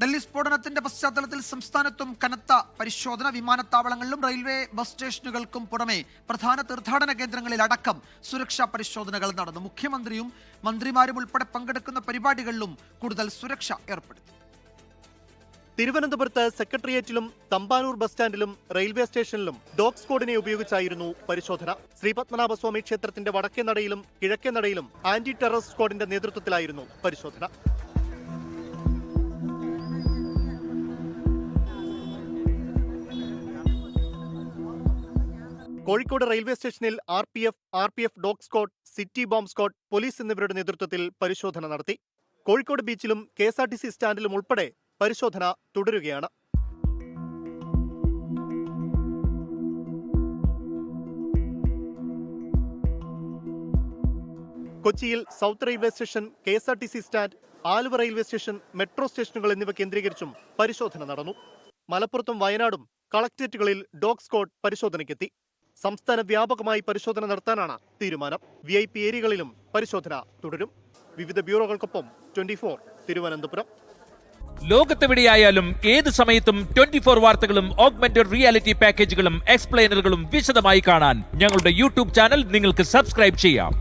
ഡൽഹി സ്ഫോടനത്തിന്റെ പശ്ചാത്തലത്തിൽ സംസ്ഥാനത്തും കനത്ത പരിശോധന. വിമാനത്താവളങ്ങളിലും റെയിൽവേ ബസ് സ്റ്റേഷനുകൾക്കും പുറമെ പ്രധാന തീർത്ഥാടന കേന്ദ്രങ്ങളിൽ അടക്കം സുരക്ഷാ പരിശോധനകൾ നടന്നു. മുഖ്യമന്ത്രിയും മന്ത്രിമാരും ഉൾപ്പെടെ പങ്കെടുക്കുന്ന പരിപാടികളിലും കൂടുതൽ സുരക്ഷ ഏർപ്പെടുത്തി. തിരുവനന്തപുരത്ത് സെക്രട്ടേറിയറ്റിലും തമ്പാനൂർ ബസ് സ്റ്റാൻഡിലും റെയിൽവേ സ്റ്റേഷനിലും ഡോഗ് സ്ക്വാഡിനെ ഉപയോഗിച്ചായിരുന്നു പരിശോധന. ശ്രീപത്മനാഭസ്വാമി ക്ഷേത്രത്തിന്റെ വടക്കേ നടയിലും കിഴക്കേ നടയിലും ആന്റി ടെറർ സ്ക്വാഡിന്റെ നേതൃത്വത്തിലായിരുന്നു പരിശോധന. കോഴിക്കോട് റെയിൽവേ സ്റ്റേഷനിൽ RPF dog squad, city bomb squad, police എന്നിവരുടെ നേതൃത്വത്തിൽ പരിശോധന നടത്തി. കോഴിക്കോട് ബീച്ചിലും KSRTC സ്റ്റാൻഡിലും ഉൾപ്പെടെ പരിശോധന തുടരുകയാണ്. കൊച്ചിയിൽ south railway station, KSRTC stand, Aluva railway station, metro സ്റ്റേഷനുകൾ എന്നിവ കേന്ദ്രീകരിച്ചും പരിശോധന നടന്നു. മലപ്പുറത്തും വയനാടും കളക്ടറേറ്റുകളിൽ ഡോഗ് സ്ക്വാഡ് പരിശോധനയ്ക്കെത്തി. സംസ്ഥാന വ്യാപകമായി പരിശോധന നടത്താനാണ് തീരുമാനം. VIP ഏരിയകളിലും പരിശോധന തുടരും. വിവിധ ബ്യൂറോകൾക്കൊപ്പം 24 തിരുവനന്തപുരം. ലോകത്തെവിടെയായാലും ഏത് സമയത്തും 24 വാർത്തകളും ഓഗ്മെന്റഡ് റിയാലിറ്റി പാക്കേജുകളും എക്സ്പ്ലെയിനറുകളും വിശദമായി കാണാൻ ഞങ്ങളുടെ YouTube ചാനൽ നിങ്ങൾക്ക് സബ്സ്ക്രൈബ് ചെയ്യാം.